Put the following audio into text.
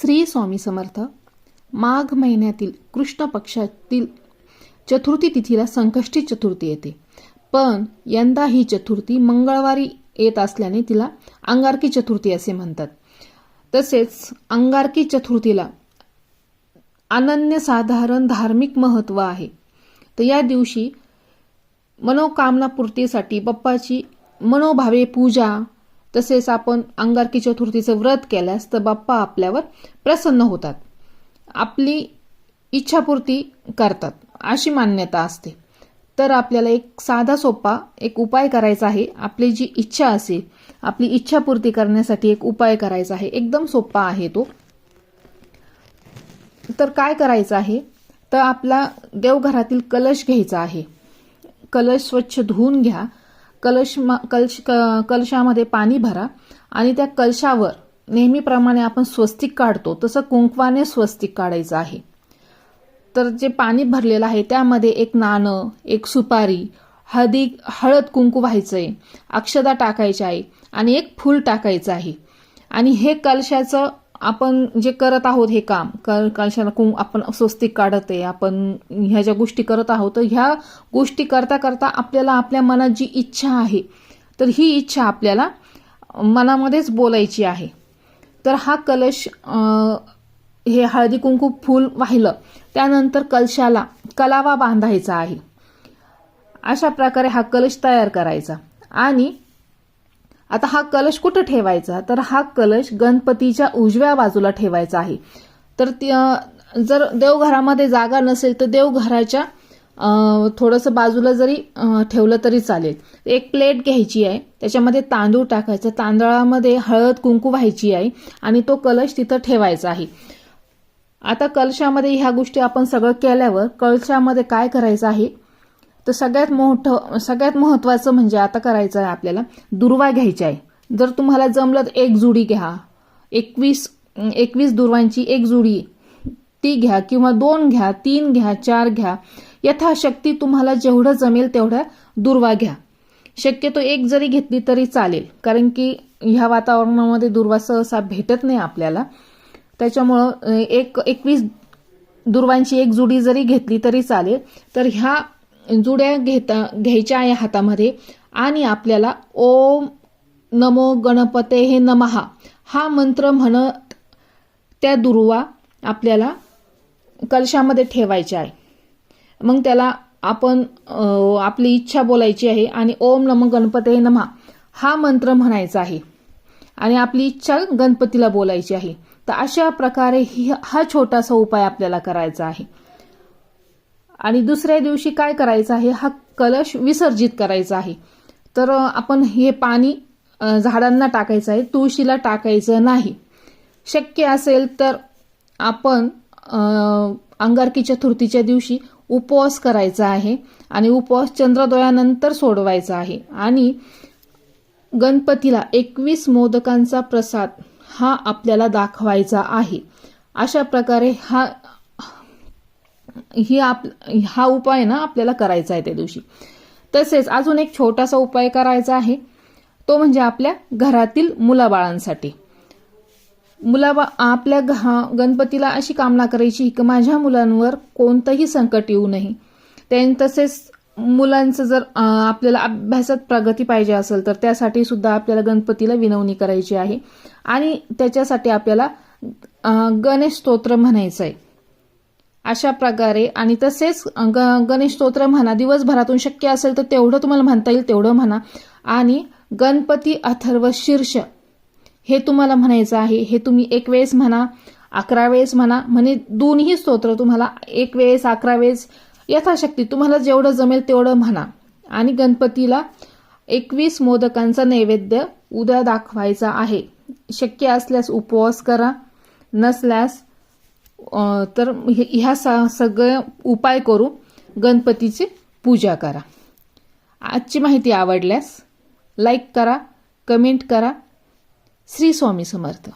श्री स्वामी समर्थ। माघ महिन्यातील कृष्ण पक्षातील चतुर्थी तिथीला संकष्टी चतुर्थी येते, पण यंदा ही चतुर्थी मंगळवारी येत असल्याने तिला अंगारकी चतुर्थी असे म्हणतात। तसेच अंगारकी चतुर्थीला अनन्यसाधारण धार्मिक महत्त्व आहे। तर या दिवशी मनोकामना पूर्तीसाठी बाप्पाची मनोभावे पूजा, तसेच आपण अंगारकी चतुर्थीचं व्रत केल्यास तर बाप्पा आपल्यावर प्रसन्न होतात, आपली इच्छापूर्ती करतात अशी मान्यता असते। तर आपल्याला एक साधा सोपा एक उपाय करायचा आहे। आपली जी इच्छा असेल, आपली इच्छापूर्ती करण्यासाठी एक उपाय करायचा आहे, एकदम सोपा आहे तो। तर काय करायचं आहे, तर आपला देवघरातील कलश घ्यायचा आहे। कलश स्वच्छ धुवून घ्या। कलशामध्ये पाणी भरा आणि त्या कलशावर नेहमीप्रमाणे आपण स्वस्तिक काढतो तसं कुंकवाने स्वस्तिक काढायचं आहे। तर जे पाणी भरलेलं आहे त्यामध्ये एक नाणं, एक सुपारी, हळद कुंकू व्हायचंय, अक्षदा टाकायची आहे आणि एक फूल टाकायचं आहे। आणि हे कलशाचं आपण जे करत आहोत हे काम, कलशाला आपण स्वस्तिक काढत आहे, आपण ह्या ज्या गोष्टी करत आहोत, तर ह्या गोष्टी करता करता आपल्याला आपल्या मनात जी इच्छा आहे तर ही इच्छा आपल्याला मनामध्येच बोलायची आहे। तर हा कलश हे हळदी कुंकू फूल वाहिलं त्यानंतर कलशाला कलावा बांधायचा आहे। अशा प्रकारे हा कलश तयार करायचा। आणि आता हा कलश कुठं ठेवायचा, तर हा कलश गणपतीच्या उजव्या बाजूला ठेवायचा आहे। तर जर देवघरामध्ये जागा नसेल तर देवघराच्या थोडंसं बाजूला जरी ठेवलं तरी चालेल। एक प्लेट घ्यायची आहे, त्याच्यामध्ये तांदूळ टाकायचं, तांदळामध्ये हळद कुंकू व्हायची आहे आणि तो कलश तिथं ठेवायचा आहे। आता कलशामध्ये ह्या गोष्टी आपण सगळं केल्यावर कलशामध्ये काय करायचं आहे, तर सगळ्यात महत्त्वाचं म्हणजे आता करायचं आहे आपल्याला दुर्वा घ्यायची आहे। जर तुम्हाला जमलं तर एक जुडी घ्या, 21 दुर्वांची एक जुडी ती घ्या, किंवा 2 घ्या, 3 घ्या, 4 घ्या, यथाशक्ती तुम्हाला जेवढं जमेल तेवढ्या दुर्वा घ्या। शक्यतो एक जरी घेतली तरी चालेल, कारण की ह्या वातावरणामध्ये दुर्वा सहसा भेटत नाही आपल्याला। त्याच्यामुळं 21 दुर्वांची एक जुडी जरी घेतली तरी चालेल। तर ह्या जुड्या घ्यायच्या आहे हातामध्ये आणि आपल्याला ओम नमो गणपतेहे नमः हा मंत्र म्हणत त्या दुर्वा आपल्याला कलशामध्ये ठेवायच्या आहे। मग त्याला आपण आपली इच्छा बोलायची आहे आणि ओम नमो गणपतेहे नमः हा मंत्र म्हणायचा आहे आणि आपली इच्छा गणपतीला बोलायची आहे। तर अशा प्रकारे हा छोटासा उपाय आपल्याला करायचा आहे। आणि दुसऱ्या दिवशी काय करायचं आहे, हा कलश विसर्जित करायचा आहे। तर आपण हे पाणी झाडांना टाकायचं आहे, तुळशीला टाकायचं नाही। शक्य असेल तर आपण अंगारकी चतुर्थीच्या दिवशी उपवास करायचा आहे आणि उपवास चंद्रोदयानंतर सोडवायचा आहे। आणि गणपतीला 21 मोदकांचा प्रसाद हा आपल्याला दाखवायचा आहे। अशा प्रकारे हा उपाय ना आपल्याला करायचा आहे त्या दिवशी। तसेच अजून एक छोटासा उपाय करायचा आहे, तो म्हणजे आपल्या घरातील मुलाबाळांसाठी। आपल्या गणपतीला अशी कामना करायची की माझ्या मुलांवर कोणतंही संकट येऊ नये। तसेच मुलांचं जर आपल्याला अभ्यासात प्रगती पाहिजे असेल तर त्यासाठी सुद्धा आपल्याला गणपतीला विनवणी करायची आहे आणि त्याच्यासाठी आपल्याला गणेश स्तोत्र म्हणायचं आहे। अशा प्रकारे आणि तसेच गणेश स्तोत्र म्हणा, दिवसभरातून शक्य असेल तर तेवढं तुम्हाला म्हणता येईल तेवढं म्हणा। आणि गणपती अथर्व शीर्ष हे तुम्हाला म्हणायचं आहे। हे तुम्ही 1 वेळेस म्हणा, 11 वेळेस म्हणा, म्हणजे दोन्ही स्तोत्र तुम्हाला 1 वेळेस 11 वेळेस यथाशक्ती तुम्हाला जेवढं जमेल तेवढं म्हणा। आणि गणपतीला 21 मोदकांचा नैवेद्य उद्या दाखवायचा आहे। शक्य असल्यास उपवास करा, नसल्यास तर ह्या सगळं उपाय करून गणपतीची पूजा करा। आजची माहिती आवडल्यास लाईक करा, कमेंट करा। श्री स्वामी समर्थ।